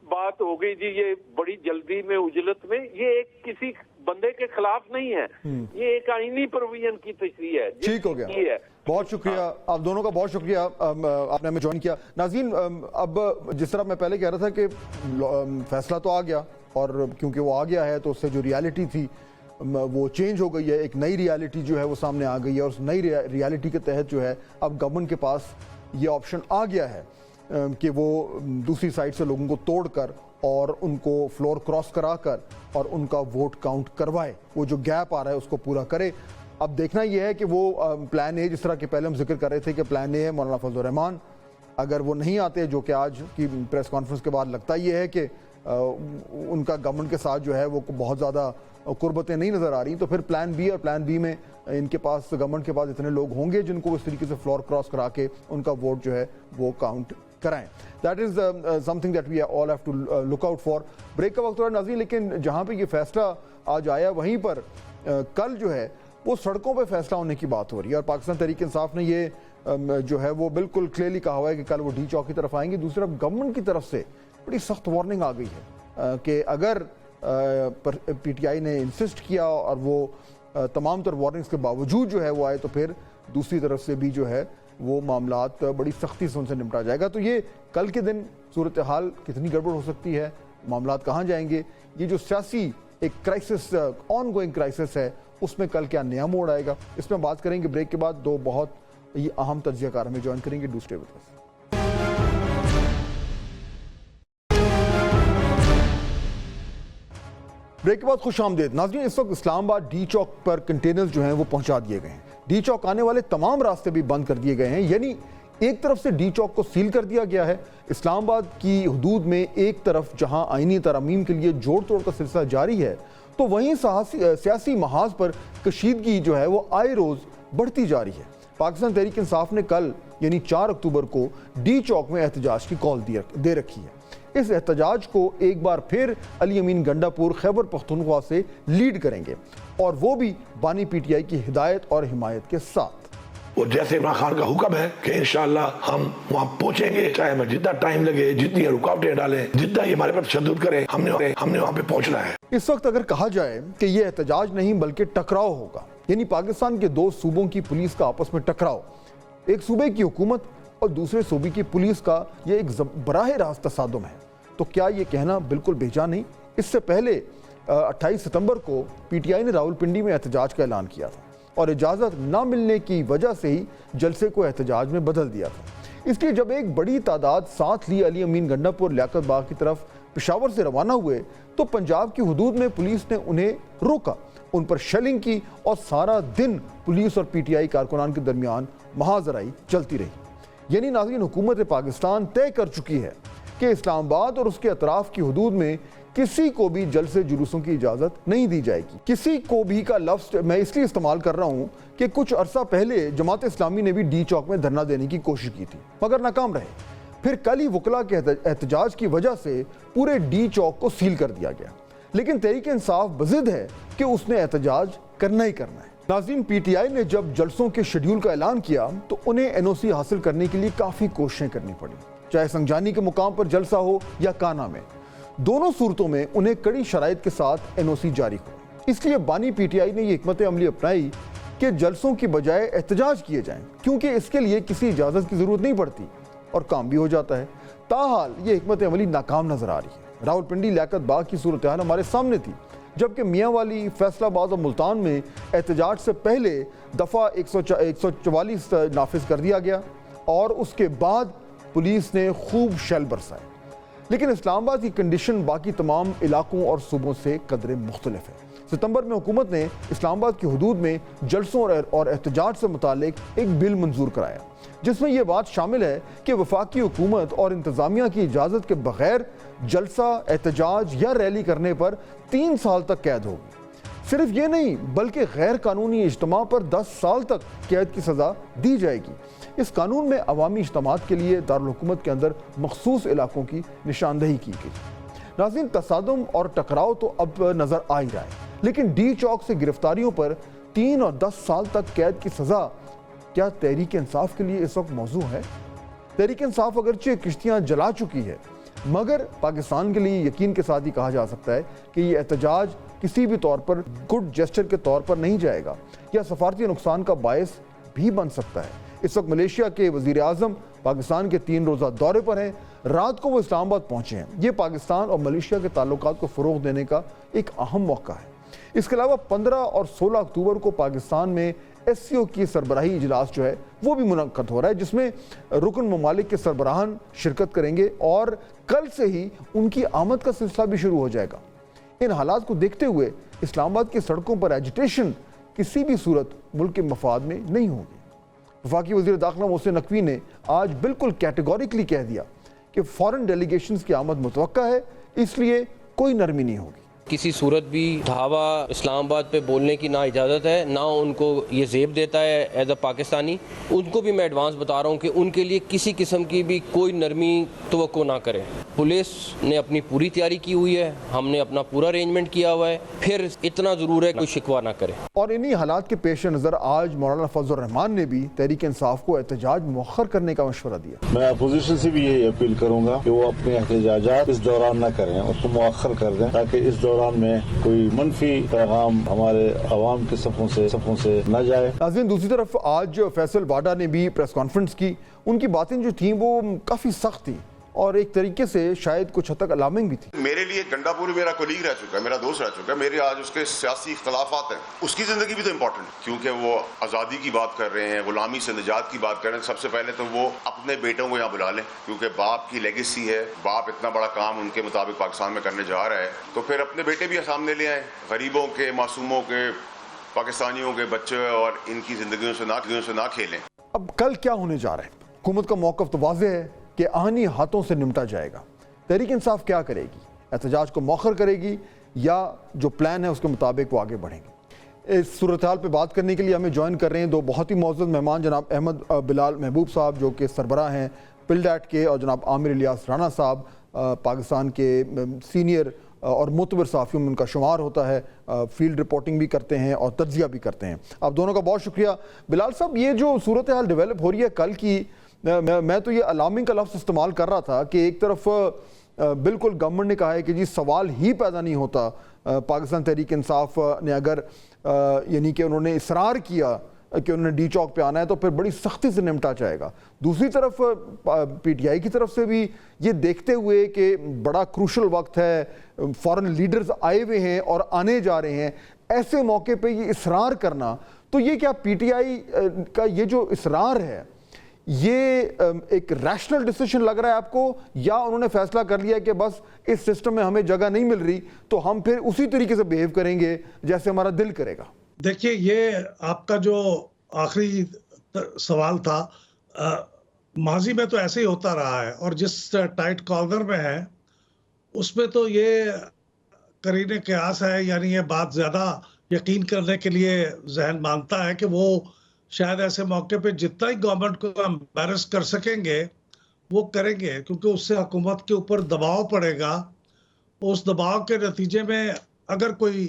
بات ہو گئی جی یہ بڑی جلدی میں اجلت میں. یہ ایک کسی بندے کے خلاف نہیں ہے, یہ ایک آئینی پروویژن کی تشریح ہے. ٹھیک ہو گیا, بہت شکریہ آپ دونوں کا, بہت شکریہ آپ نے ہمیں جوائن کیا. ناظرین, اب جس طرح میں پہلے کہہ رہا تھا کہ فیصلہ تو آ گیا اور کیونکہ وہ آ گیا ہے تو اس سے جو ریالٹی تھی وہ چینج ہو گئی ہے, ایک نئی ریالٹی جو ہے وہ سامنے آ گئی ہے اور اس نئی ریالٹی کے تحت جو ہے اب گورنمنٹ کے پاس یہ آپشن آ گیا ہے کہ وہ دوسری سائڈ سے لوگوں کو توڑ کر اور ان کو فلور کراس کرا کر اور ان کا ووٹ کاؤنٹ کروائے, وہ جو گیپ آ رہا ہے اس کو پورا کرے. اب دیکھنا یہ ہے کہ وہ پلان اے, جس طرح کہ پہلے ہم ذکر کر رہے تھے کہ پلان اے ہے مولانا فضل الرحمان, اگر وہ نہیں آتے, جو کہ آج کی پریس کانفرنس کے بعد لگتا یہ ہے کہ ان کا گورنمنٹ کے ساتھ جو ہے وہ بہت زیادہ قربتیں نہیں نظر آ رہی, تو پھر پلان بی, اور پلان بی میں ان کے پاس گورنمنٹ کے پاس اتنے لوگ ہوں گے جن کو اس طریقے سے فلور کراس کرا کے ان کا ووٹ جو ہے وہ کاؤنٹ کرائیں. That is something that we all have to look out for. Break کا وقت ہو رہا ہے ناظرین, لیکن جہاں پہ یہ فیصلہ آج آیا وہیں پر کل جو ہے وہ سڑکوں پہ فیصلہ ہونے کی بات ہو رہی ہے, اور پاکستان تحریک انصاف نے یہ جو ہے وہ بالکل کلیئرلی کہا ہوا ہے کہ کل وہ ڈی چوک کی طرف آئیں گے. دوسری طرف گورنمنٹ کی طرف سے بڑی سخت وارننگ آ گئی ہے کہ اگر پی ٹی آئی نے انسسٹ کیا اور وہ تمام تر وارننگز کے باوجود جو ہے وہ آئے تو پھر دوسری طرف سے بھی جو ہے وہ معاملات بڑی سختی سے ان سے نمٹا جائے گا. تو یہ کل کے دن صورتحال کتنی گڑبڑ ہو سکتی ہے, معاملات کہاں جائیں گے, یہ جو سیاسی ایک کرائسس, آن گوئنگ کرائسس ہے, اس میں کل کیا نیا موڑ آئے گا, اس میں بات کریں گے. بریک کے بعد 2 بہت یہ اہم تجزیہ کار ہمیں جوائن کریں گے. Do stay with us. Break کے بعد خوش آمدید ناظرین. اس وقت اسلام آباد ڈی چوک پر کنٹینرز جو ہیں وہ پہنچا دیے گئے ہیں. ڈی چوک آنے والے تمام راستے بھی بند کر دیے گئے ہیں, یعنی ایک طرف سے ڈی چوک کو سیل کر دیا گیا ہے. اسلام آباد کی حدود میں ایک طرف جہاں آئینی ترامیم کے لیے جوڑ توڑ کا سلسلہ جاری ہے, تو وہیں سیاسی محاذ پر کشیدگی جو ہے وہ آئے روز بڑھتی جا رہی ہے. پاکستان تحریک انصاف نے کل یعنی 4 اکتوبر کو ڈی چوک میں احتجاج کی کال دے رکھی ہے. اس احتجاج کو ایک بار پھر علی امین گنڈا پور خیبر پختونخوا سے لیڈ کریں گے, اور وہ بھی بانی پی ٹی آئی کی ہدایت اور حمایت کے ساتھ. اور جیسے عمران خان کا حکم ہے کہ انشاءاللہ ہم وہاں پہنچیں گے, چاہے ہمیں جتنا ٹائم لگے, جتنی رکاوٹیں ڈالیں, جتنا یہ ہمارے پر تشدد کریں, ہم نے وہاں پہ پہنچنا ہے. اس وقت اگر کہا جائے کہ یہ احتجاج نہیں بلکہ ٹکراؤ ہوگا, یعنی پاکستان کے 2 صوبوں کی پولیس کا آپس میں ٹکراؤ, ایک صوبے کی حکومت اور دوسرے صوبے کی پولیس کا یہ ایک براہ راست تصادم ہے, تو کیا یہ کہنا بالکل بھیجا نہیں؟ اس سے پہلے 28 ستمبر کو پی ٹی آئی نے راولپنڈی میں احتجاج کا اعلان کیا تھا اور اجازت نہ ملنے کی وجہ سے ہی جلسے کو احتجاج میں بدل دیا تھا. اس لیے جب ایک بڑی تعداد ساتھ لی علی امین گنڈا پور لیاقت باغ کی طرف پشاور سے روانہ ہوئے تو پنجاب کی حدود میں پولیس نے انہیں روکا, ان پر شیلنگ کی اور سارا دن پولیس اور پی ٹی آئی کارکنان کے درمیان محاذرائی چلتی رہی. یعنی ناظرین, حکومت پاکستان طے کر چکی ہے کہ اسلام آباد اور اس کے اطراف کی حدود میں کسی کو بھی جلسے جلوسوں کی اجازت نہیں دی جائے گی. کسی کو بھی کا لفظ میں اس لیے استعمال کر رہا ہوں کہ کچھ عرصہ پہلے جماعت اسلامی نے بھی ڈی چوک میں دھرنا دینے کی کوشش کی تھی مگر ناکام رہے. پھر کل ہی وکلا کے احتجاج کی وجہ سے پورے ڈی چوک کو سیل کر دیا گیا, لیکن تحریک انصاف بضد ہے کہ اس نے احتجاج کرنا ہی کرنا ہے. ناظرین، پی ٹی آئی نے جب جلسوں کے شیڈول کا اعلان کیا تو انہیں این او سی حاصل کرنے کے لیے کافی کوششیں کرنی پڑی، چاہے سنگجانی کے مقام پر جلسہ ہو یا کانا میں۔ دونوں صورتوں میں انہیں کڑی شرائط کے ساتھ این او سی جاری ہو۔ اس لیے بانی پی ٹی آئی نے یہ حکمت عملی اپنائی کہ جلسوں کی بجائے احتجاج کیے جائیں، کیونکہ اس کے لیے کسی اجازت کی ضرورت نہیں پڑتی اور کام بھی ہو جاتا ہے۔ تاحال یہ حکمت عملی ناکام نظر آ رہی ہے۔ راولپنڈی لیاقت باغ کی صورتحال ہمارے سامنے تھی، جبکہ میاں والی، فیصل آباد اور ملتان میں احتجاج سے پہلے دفعہ 144 نافذ کر دیا گیا اور اس کے بعد پولیس نے خوب شیل برسائے۔ لیکن اسلام آباد کی کنڈیشن باقی تمام علاقوں اور صوبوں سے قدرے مختلف ہے۔ ستمبر میں حکومت نے اسلام آباد کی حدود میں جلسوں اور احتجاج سے متعلق ایک بل منظور کرایا، جس میں یہ بات شامل ہے کہ وفاقی حکومت اور انتظامیہ کی اجازت کے بغیر جلسہ، احتجاج یا ریلی کرنے پر 3 سال تک قید ہوگی۔ صرف یہ نہیں بلکہ غیر قانونی اجتماع پر 10 سال تک قید کی سزا دی جائے گی۔ اس قانون میں عوامی اجتماعات کے لیے دارالحکومت کے اندر مخصوص علاقوں کی نشاندہی کی گئی۔ ناظرین، تصادم اور ٹکراؤ تو اب نظر آ ہی رہا ہے، لیکن ڈی چوک سے گرفتاریوں پر 3 اور 10 سال تک قید کی سزا کیا تحریک انصاف کے لیے اس وقت موضوع ہے؟ تحریک انصاف اگرچہ کشتیاں جلا چکی ہے، مگر پاکستان کے لیے یقین کے ساتھ ہی کہا جا سکتا ہے کہ یہ احتجاج کسی بھی طور پر گڈ جیسچر کے طور پر نہیں جائے گا یا سفارتی نقصان کا باعث بھی بن سکتا ہے۔ اس وقت ملیشیا کے وزیر اعظم پاکستان کے 3 روزہ دورے پر ہیں۔ رات کو وہ اسلام آباد پہنچے ہیں۔ یہ پاکستان اور ملیشیا کے تعلقات کو فروغ دینے کا ایک اہم موقع ہے۔ اس کے علاوہ 15 اور 16 اکتوبر کو پاکستان میں ایس سی او کی سربراہی اجلاس جو ہے وہ بھی منعقد ہو رہا ہے، جس میں رکن ممالک کے سربراہان شرکت کریں گے اور کل سے ہی ان کی آمد کا سلسلہ بھی شروع ہو جائے گا۔ ان حالات کو دیکھتے ہوئے اسلام آباد کی سڑکوں پر ایجیٹیشن کسی بھی صورت ملک کے مفاد میں نہیں ہوگی۔ وفاقی وزیر داخلہ محسن نقوی نے آج بالکل کیٹیگوریکلی کہہ دیا کہ فورن ڈیلیگیشنز کی آمد متوقع ہے، اس لیے کوئی نرمی نہیں ہوگی۔ کسی صورت بھی دھاوا اسلام آباد پہ بولنے کی نہ اجازت ہے، نہ ان کو یہ زیب دیتا ہے ایز اے پاکستانی۔ ان کو بھی میں ایڈوانس بتا رہا ہوں کہ ان کے لیے کسی قسم کی بھی کوئی نرمی توقع نہ کریں۔ پولیس نے اپنی پوری تیاری کی ہوئی ہے، ہم نے اپنا پورا ارینجمنٹ کیا ہوا ہے، پھر اتنا ضرور ہے کوئی شکوہ نہ کرے۔ اور انہی حالات کے پیش نظر آج مولانا فضل الرحمان نے بھی تحریک انصاف کو احتجاج مؤخر کرنے کا مشورہ دیا۔ میں اپوزیشن سے بھی یہی اپیل کروں گا کہ وہ اپنے احتجاجات اس دوران نہ کریں، اس کو مؤخر کر دیں تاکہ اس دوران میں کوئی منفی پیغام ہمارے عوام کے صفوں سے نہ جائے۔ ناظرین، دوسری طرف آج فیصل واڈا نے بھی پریس کانفرنس کی۔ ان کی باتیں جو تھیں وہ کافی سخت تھیں اور ایک طریقے سے شاید کچھ حد تک الارمنگ بھی تھی۔ میرے لیے گنڈا پوری میرا کولیگ رہ چکا ہے، میرا دوست رہ چکا ہے، میرے آج اس کے سیاسی اختلافات ہیں، اس کی زندگی بھی تو امپورٹنٹ، کیونکہ وہ آزادی کی بات کر رہے ہیں، غلامی سے نجات کی بات کر رہے ہیں۔ سب سے پہلے تو وہ اپنے بیٹوں کو یہاں بلا لیں، کیونکہ باپ کی لیگیسی ہے، باپ اتنا بڑا کام ان کے مطابق پاکستان میں کرنے جا رہا ہے، تو پھر اپنے بیٹے بھی سامنے لے آئیں، غریبوں کے، معصوموں کے، پاکستانیوں کے بچے، اور ان کی زندگیوں سے نہ کھیلیں۔ اب کل کیا ہونے جا رہا ہے؟ حکومت کا موقف تو واضح ہے کہ آہنی ہاتھوں سے نمٹا جائے گا۔ تحریک انصاف کیا کرے گی؟ احتجاج کو مؤخر کرے گی یا جو پلان ہے اس کے مطابق وہ آگے بڑھیں گے؟ اس صورتحال پہ بات کرنے کے لیے ہمیں جوائن کر رہے ہیں 2 بہت ہی معزز مہمان، جناب احمد بلال محبوب صاحب جو کہ سربراہ ہیں پلڈیٹ کے، اور جناب عامر الیاس رانا صاحب پاکستان کے سینئر اور معتبر صحافیوں میں ان کا شمار ہوتا ہے، فیلڈ رپورٹنگ بھی کرتے ہیں اور تجزیہ بھی کرتے ہیں۔ آپ دونوں کا بہت شکریہ۔ بلال صاحب، یہ جو صورتحال ڈیولپ ہو رہی ہے کل کی، میں تو یہ الارمنگ کا لفظ استعمال کر رہا تھا کہ ایک طرف بالکل گورنمنٹ نے کہا ہے کہ جی سوال ہی پیدا نہیں ہوتا، پاکستان تحریک انصاف نے اگر یعنی کہ انہوں نے اصرار کیا کہ انہوں نے ڈی چوک پہ آنا ہے تو پھر بڑی سختی سے نمٹا جائے گا۔ دوسری طرف پی ٹی آئی کی طرف سے بھی یہ دیکھتے ہوئے کہ بڑا کروشل وقت ہے، فورن لیڈرز آئے ہوئے ہیں اور آنے جا رہے ہیں، ایسے موقع پہ یہ اصرار کرنا، تو یہ کیا پی ٹی آئی کا یہ جو اصرار ہے یہ ایک ریشنل ڈیسیشن لگ رہا ہے آپ کو، یا انہوں نے فیصلہ کر لیا کہ بس اس سسٹم میں ہمیں جگہ نہیں مل رہی تو ہم پھر اسی طریقے سے بیہیو کریں گے جیسے ہمارا دل کرے گا؟ دیکھیے، یہ آپ کا جو آخری سوال تھا، ماضی میں تو ایسے ہی ہوتا رہا ہے، اور جس ٹائٹ کارنر میں ہے اس میں تو یہ قرینِ قیاس ہے، یعنی یہ بات زیادہ یقین کرنے کے لیے ذہن مانتا ہے کہ وہ شاید ایسے موقع پہ جتنا ہی گورنمنٹ کو امبیرس کر سکیں گے وہ کریں گے، کیونکہ اس سے حکومت کے اوپر دباؤ پڑے گا۔ اس دباؤ کے نتیجے میں اگر کوئی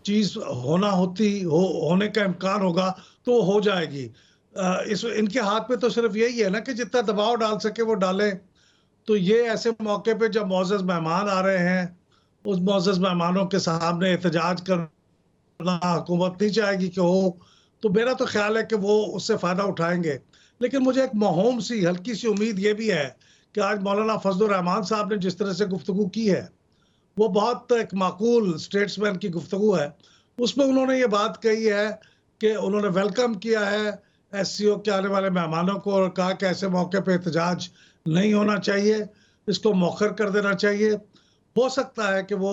چیز ہونے کا امکان ہوگا تو وہ ہو جائے گی. ان کے ہاتھ میں تو صرف یہی ہے نا کہ جتنا دباؤ ڈال سکے وہ ڈالیں. تو یہ ایسے موقع پہ جب معزز مہمان آ رہے ہیں، اس معزز مہمانوں کے سامنے احتجاج کرنا حکومت نہیں چاہے گی کہ ہو، تو میرا تو خیال ہے کہ وہ اس سے فائدہ اٹھائیں گے. لیکن مجھے ایک موہوم سی ہلکی سی امید یہ بھی ہے کہ آج مولانا فضل الرحمان صاحب نے جس طرح سے گفتگو کی ہے وہ بہت ایک معقول اسٹیٹس مین کی گفتگو ہے. اس میں انہوں نے یہ بات کہی ہے کہ انہوں نے ویلکم کیا ہے ایس سی او کے آنے والے مہمانوں کو اور کہا کہ ایسے موقع پہ احتجاج نہیں ہونا چاہیے، اس کو مؤخر کر دینا چاہیے. ہو سکتا ہے کہ وہ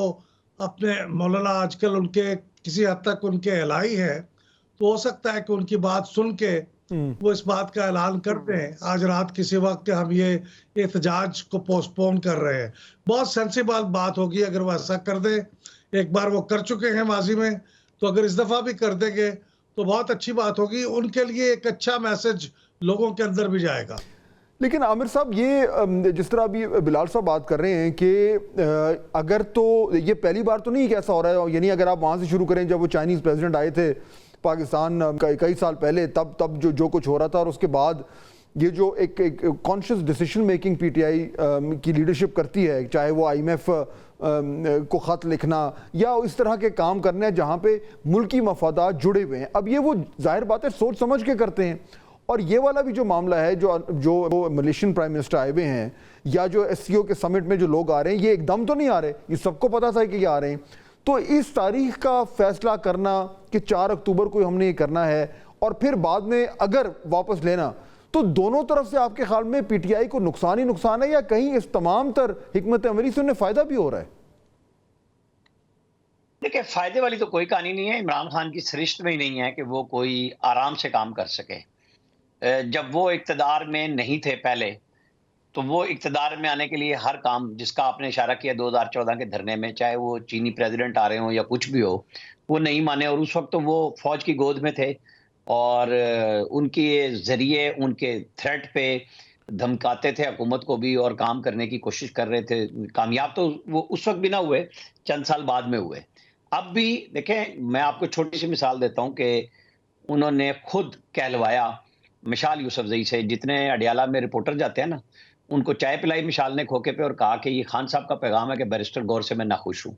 اپنے مولانا آج کل ان کے کسی حد تک ان کے الہی ہیں، تو ہو سکتا ہے کہ ان کی بات سن کے وہ اس بات کا اعلان کرتے ہیں آج رات کسی وقت کہ ہم یہ احتجاج کو پوسٹ پون کر رہے ہیں. بہت سینسیبل بات ہوگی اگر وہ ایسا کر دیں. ایک بار وہ کر چکے ہیں ماضی میں، تو اگر اس دفعہ بھی کر دیں گے تو بہت اچھی بات ہوگی. ان کے لیے ایک اچھا میسج لوگوں کے اندر بھی جائے گا. لیکن عامر صاحب یہ جس طرح ابھی بلال صاحب بات کر رہے ہیں کہ اگر تو یہ پہلی بار تو نہیں کہ ایسا ہو رہا ہے، یعنی اگر آپ وہاں سے شروع کریں جب وہ چائنیز پریزیڈنٹ آئے تھے پاکستان کئی سال پہلے، تب جو کچھ ہو رہا تھا، اور اس کے بعد یہ جو ایک conscious decision making P T I کی لیڈرشپ کرتی ہے، چاہے وہ آئی ایم ایف کو خط لکھنا یا اس طرح کے کام کرنا ہے جہاں پہ ملکی مفادات جڑے ہوئے ہیں. اب یہ وہ ظاہر بات ہے سوچ سمجھ کے کرتے ہیں. اور یہ والا بھی جو معاملہ ہے جو ملیشین پرائم منسٹر آئے ہوئے ہیں یا جو ایس سی او کے سمٹ میں جو لوگ آ رہے ہیں، یہ ایک دم تو نہیں آ رہے، یہ سب کو پتا تھا کہ یہ آ رہے ہیں. تو اس تاریخ کا فیصلہ کرنا کہ 4 اکتوبر کو ہم نے یہ کرنا ہے اور پھر بعد میں اگر واپس لینا، تو دونوں طرف سے آپ کے خیال میں پی ٹی آئی کو نقصان ہی نقصان ہے، یا کہیں اس تمام تر حکمت عملی سے انہیں فائدہ بھی ہو رہا ہے؟ دیکھیں، فائدے والی تو کوئی کہانی نہیں ہے. عمران خان کی سرشت میں ہی نہیں ہے کہ وہ کوئی آرام سے کام کر سکے. جب وہ اقتدار میں نہیں تھے پہلے، تو وہ اقتدار میں آنے کے لیے ہر کام جس کا آپ نے اشارہ کیا 2014 کے دھرنے میں، چاہے وہ چینی پریزیڈنٹ آ رہے ہوں یا کچھ بھی ہو، وہ نہیں مانے. اور اس وقت تو وہ فوج کی گود میں تھے اور ان کے ذریعے ان کے تھریٹ پہ دھمکاتے تھے حکومت کو بھی اور کام کرنے کی کوشش کر رہے تھے. کامیاب تو وہ اس وقت بھی نہ ہوئے، چند سال بعد میں ہوئے. اب بھی دیکھیں، میں آپ کو چھوٹی سی مثال دیتا ہوں کہ انہوں نے خود کہلوایا مشال یوسفزئی سے، جتنے اڈیالہ میں رپورٹر جاتے ہیں نا، ان کو چائے پلائی مشال نے کھوکے پہ اور کہا کہ یہ خان صاحب کا پیغام ہے کہ بیرسٹر گور سے میں ناخوش ہوں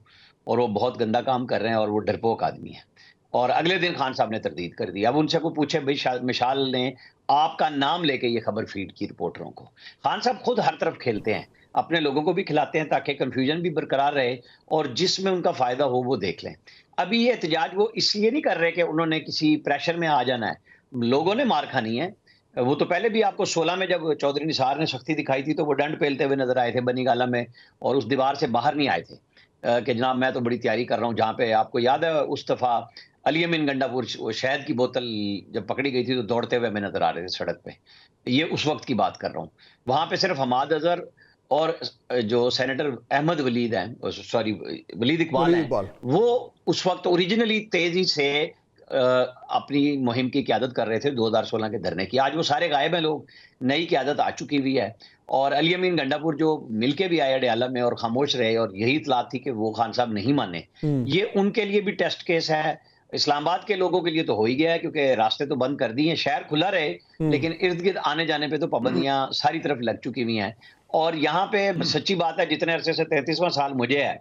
اور وہ بہت گندا کام کر رہے ہیں اور وہ ڈرپوک آدمی ہے. اور اگلے دن خان صاحب نے تردید کر دی. اب ان سے کو پوچھے بھائی مشال نے آپ کا نام لے کے یہ خبر فیڈ کی رپورٹروں کو. خان صاحب خود ہر طرف کھیلتے ہیں، اپنے لوگوں کو بھی کھلاتے ہیں تاکہ کنفیوژن بھی برقرار رہے اور جس میں ان کا فائدہ ہو وہ دیکھ لیں. ابھی یہ احتجاج وہ اس لیے نہیں کر رہے کہ انہوں نے کسی پریشر میں آ جانا ہے. لوگوں نے مار کھانی ہے. وہ تو پہلے بھی آپ کو 16 میں جب چودھری نثار نے سختی دکھائی تھی تو وہ ڈنڈ پیلتے ہوئے نظر آئے تھے بنی گالہ میں اور اس دیوار سے باہر نہیں آئے تھے کہ جناب میں تو بڑی تیاری کر رہا ہوں. جہاں پہ آپ کو یاد ہے اس دفعہ علی امین گنڈا پور شہد کی بوتل جب پکڑی گئی تھی تو دوڑتے ہوئے ہمیں نظر آ رہے تھے سڑک پہ. یہ اس وقت کی بات کر رہا ہوں. وہاں پہ صرف حماد اظہر اور جو سینیٹر احمد ولید ہیں، سوری ولید اقبال ہیں، وہ اس وقت اوریجنلی تیزی سے اپنی مہم کی قیادت کر رہے تھے 2016 کے دھرنے کی. آج وہ سارے غائب ہیں لوگ، نئی قیادت آ چکی ہوئی ہے. اور علی امین گنڈا پور جو مل کے بھی آئے اڈیالہ میں اور خاموش رہے اور یہی اطلاعات تھی کہ وہ خان صاحب نہیں مانے، یہ ان کے لیے بھی ٹیسٹ کیس ہے. اسلام آباد کے لوگوں کے لیے تو ہو ہی گیا ہے کیونکہ راستے تو بند کر دیے ہیں، شہر کھلا رہے لیکن ارد گرد آنے جانے پہ تو پابندیاں ساری طرف لگ چکی ہوئی ہیں. اور یہاں پہ سچی بات ہے، جتنے عرصے سے 33واں سال مجھے ہے،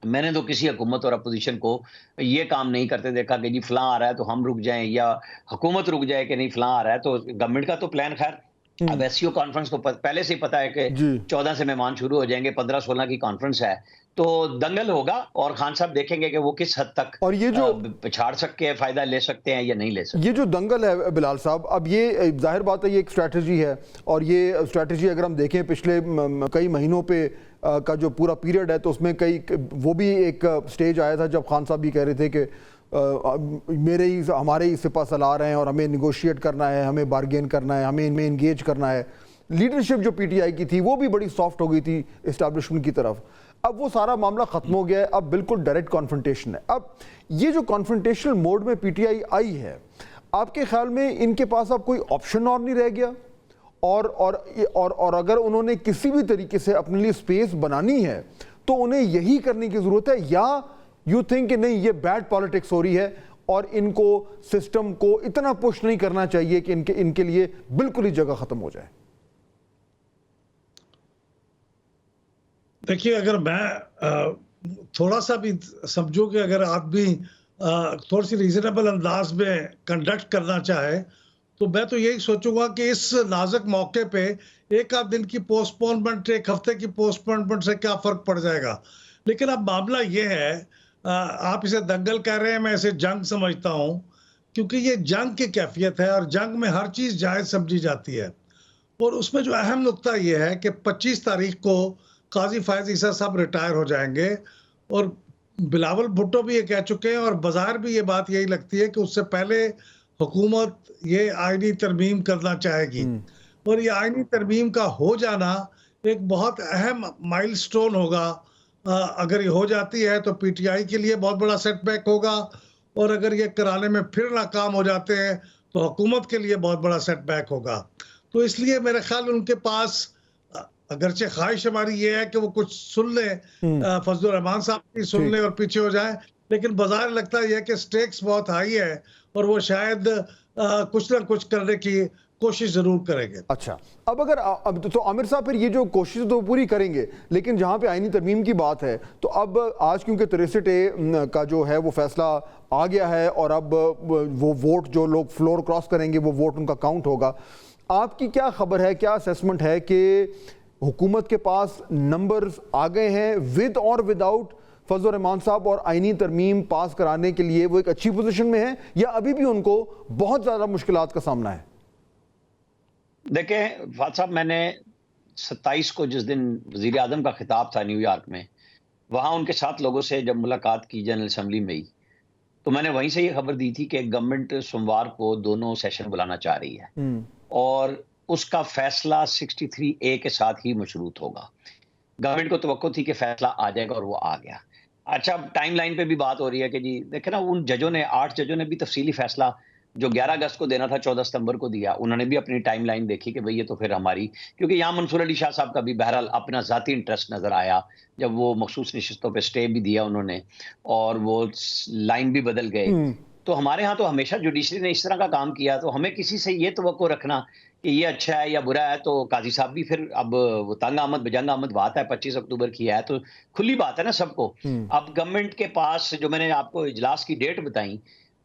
میں نے تو کسی حکومت اور اپوزیشن کو یہ کام نہیں کرتے دیکھا کہ جی فلاں آ رہا ہے تو ہم رک جائیں یا حکومت رک جائے کہ نہیں فلاں آ رہا ہے. تو گورنمنٹ کا تو پلان، خیر اب ایس سی او کانفرنس کو پہلے سے ہی پتا ہے کہ 14 سے مہمان شروع ہو جائیں گے، 15-16 کی کانفرنس ہے تو دنگل ہوگا اور خان صاحب دیکھیں گے کہ وہ کس حد تک اور یہ جو پچھاڑ سکتے ہیں، فائدہ لے سکتے ہیں یا نہیں لے سکتے. یہ جو دنگل ہے بلال صاحب، اب یہ ظاہر بات ہے یہ ایک اسٹریٹجی ہے، اور یہ اسٹریٹجی اگر ہم دیکھیں پچھلے کئی مہینوں پہ کا جو پورا پیریڈ ہے تو اس میں وہ بھی ایک سٹیج آیا تھا جب خان صاحب یہ کہہ رہے تھے کہ ہمارے ہی سپہ سالار ہیں اور ہمیں نیگوشیٹ کرنا ہے، ہمیں بارگین کرنا ہے، ہمیں ان میں انگیج کرنا ہے. لیڈرشپ جو پی ٹی آئی کی تھی وہ بھی بڑی سافٹ ہو گئی تھی اسٹیبلشمنٹ کی طرف. اب وہ سارا معاملہ ختم ہو گیا ہے، اب بالکل ڈائریکٹ کانفرنٹیشن ہے. اب یہ جو کانفرنٹیشنل موڈ میں پی ٹی آئی آئی ہے، آپ کے خیال میں ان کے پاس اب کوئی آپشن اور نہیں رہ گیا؟ اور اگر انہوں نے کسی بھی طریقے سے اپنے لیے سپیس بنانی ہے تو انہیں یہی کرنے کی ضرورت ہے، یا یو تھنک کہ نہیں یہ بیڈ پالیٹکس ہو رہی ہے اور ان کو سسٹم کو اتنا پش نہیں کرنا چاہیے کہ ان کے لیے بالکل ہی جگہ ختم ہو جائے؟ دیکھیے اگر میں تھوڑا سا بھی سمجھوں کہ اگر آدمی تھوڑی سی ریزنیبل انداز میں کنڈکٹ کرنا چاہے تو میں تو یہی سوچوں گا کہ اس نازک موقع پہ ایک آدھ دن کی پوسٹ پونمنٹ، ایک ہفتے کی پوسٹ پونمنٹ سے کیا فرق پڑ جائے گا. لیکن اب معاملہ یہ ہے، آپ اسے دنگل کہہ رہے ہیں، میں اسے جنگ سمجھتا ہوں، کیونکہ یہ جنگ کی کیفیت ہے اور جنگ میں ہر چیز جائز سمجھی جاتی ہے. اور اس میں جو اہم نقطہ یہ ہے کہ 25 تاریخ کو قاضی فائز عیسیٰ صاحب ریٹائر ہو جائیں گے، اور بلاول بھٹو بھی یہ کہہ چکے ہیں، اور بظاہر بھی یہ بات یہی لگتی ہے کہ اس سے پہلے حکومت یہ آئینی ترمیم کرنا چاہے گی. اور یہ آئینی ترمیم کا ہو جانا ایک بہت اہم مائل سٹون ہوگا. اگر یہ ہو جاتی ہے تو پی ٹی آئی کے لیے بہت بڑا سیٹ بیک ہوگا، اور اگر یہ کرانے میں پھر ناکام ہو جاتے ہیں تو حکومت کے لیے بہت بڑا سیٹ بیک ہوگا. تو اس لیے میرے خیال ان کے پاس، اگرچہ خواہش ہماری یہ ہے کہ وہ کچھ سن لیں، فضل الرحمان صاحب کی سن لیں اور پیچھے ہو جائیں، لیکن بظاہر لگتا ہے کہ سٹیکس بہت ہائی ہے اور وہ شاید کچھ نہ کچھ کرنے کی کوشش ضرور کریں گے. اچھا، اب تو عامر صاحب پھر یہ جو کوشش تو پوری کریں گے، لیکن جہاں پہ آئینی ترمیم کی بات ہے تو اب آج کیونکہ 63A کا جو ہے وہ فیصلہ آ گیا ہے اور اب وہ ووٹ جو لوگ فلور کراس کریں گے وہ ووٹ ان کا کاؤنٹ ہوگا. آپ کی کیا خبر ہے، کیا اسیسمنٹ ہے کہ حکومت کے پاس نمبرز آ گئے ہیں ود اور وداؤٹ فضل الرحمان صاحب، اور آئینی ترمیم پاس کرانے کے لیے وہ ایک اچھی پوزیشن میں ہیں، یا ابھی بھی ان کو بہت زیادہ مشکلات کا سامنا ہے؟ دیکھیں فاتح صاحب، میں نے 27 کو جس دن وزیر اعظم کا خطاب تھا نیو یارک میں، وہاں ان کے ساتھ لوگوں سے جب ملاقات کی جنرل اسمبلی میں ہی، تو میں نے وہیں سے یہ خبر دی تھی کہ گورنمنٹ سوموار کو دونوں سیشن بلانا چاہ رہی ہے اور اس کا فیصلہ 63A کے ساتھ ہی مشروط ہوگا. گورنمنٹ کو توقع تھی کہ فیصلہ آ جائے گا اور وہ آ گیا. اچھا، ٹائم لائن پہ بھی بات ہو رہی ہے کہ جی دیکھیں نا، ان ججوں نے 8 ججوں نے بھی تفصیلی فیصلہ جو 11 اگست کو دینا تھا 14 ستمبر کو دیا. انہوں نے بھی اپنی ٹائم لائن دیکھی کہ بھئی یہ تو پھر ہماری، کیونکہ یہاں منصور علی شاہ صاحب کا بھی بہرحال اپنا ذاتی انٹرسٹ نظر آیا جب وہ مخصوص نشستوں پہ سٹے بھی دیا انہوں نے اور وہ لائن بھی بدل گئے. تو ہمارے ہاں تو ہمیشہ جوڈیشری نے اس طرح کا کام کیا، تو ہمیں کسی سے یہ توقع رکھنا کہ یہ اچھا ہے یا برا ہے، تو قاضی صاحب بھی پھر اب وہ تنگ آمد بجنگ آمد بات ہے، 25 اکتوبر کی ہے تو کھلی بات ہے نا سب کو. اب گورنمنٹ کے پاس جو میں نے آپ کو اجلاس کی ڈیٹ بتائیں،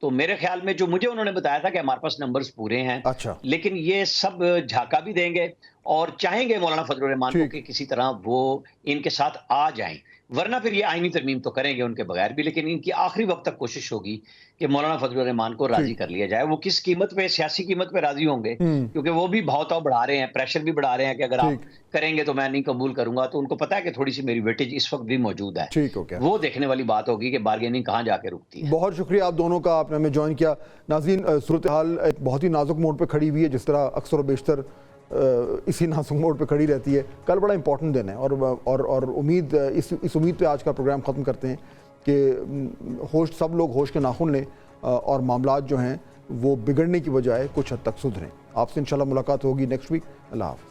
تو میرے خیال میں جو مجھے انہوں نے بتایا تھا کہ ہمارے پاس نمبرز پورے ہیں. اچھا، لیکن یہ سب جھاکا بھی دیں گے اور چاہیں گے مولانا فضل الرحمان کو کہ کسی طرح وہ ان کے ساتھ آ جائیں، ورنہ پھر یہ آئینی ترمیم تو کریں گے ان کے بغیر بھی، لیکن ان کی آخری وقت تک کوشش ہوگی کہ مولانا فضل الرحمان کو راضی کر لیا جائے. وہ کس قیمت پہ، سیاسی قیمت پہ راضی ہوں گے، کیونکہ وہ بھی بہت بڑھا رہے ہیں، پریشر بھی بڑھا رہے ہیں کہ اگر آپ کریں گے تو میں نہیں قبول کروں گا. تو ان کو پتا ہے کہ تھوڑی سی میری ویٹیج اس وقت بھی موجود ہے. وہ دیکھنے والی بات ہوگی کہ بارگیننگ کہاں جا کے رکتی ہے. بہت شکریہ آپ دونوں کا، آپ نے ہمیں جوائن کیا. ناظرین، صورتحال ایک بہت ہی نازک موڑ پہ کھڑی ہوئی ہے، جس طرح اکثر و بیشتر اسی نازک موڑ پہ کھڑی رہتی ہے. کل بڑا امپورٹنٹ دن ہے اور امید اس امید پہ آج کا پروگرام ختم کرتے ہیں کہ سب لوگ ہوش کے ناخن لیں اور معاملات جو ہیں وہ بگڑنے کی بجائے کچھ حد تک سدھریں. آپ سے انشاءاللہ ملاقات ہوگی نیکسٹ ویک. اللہ حافظ.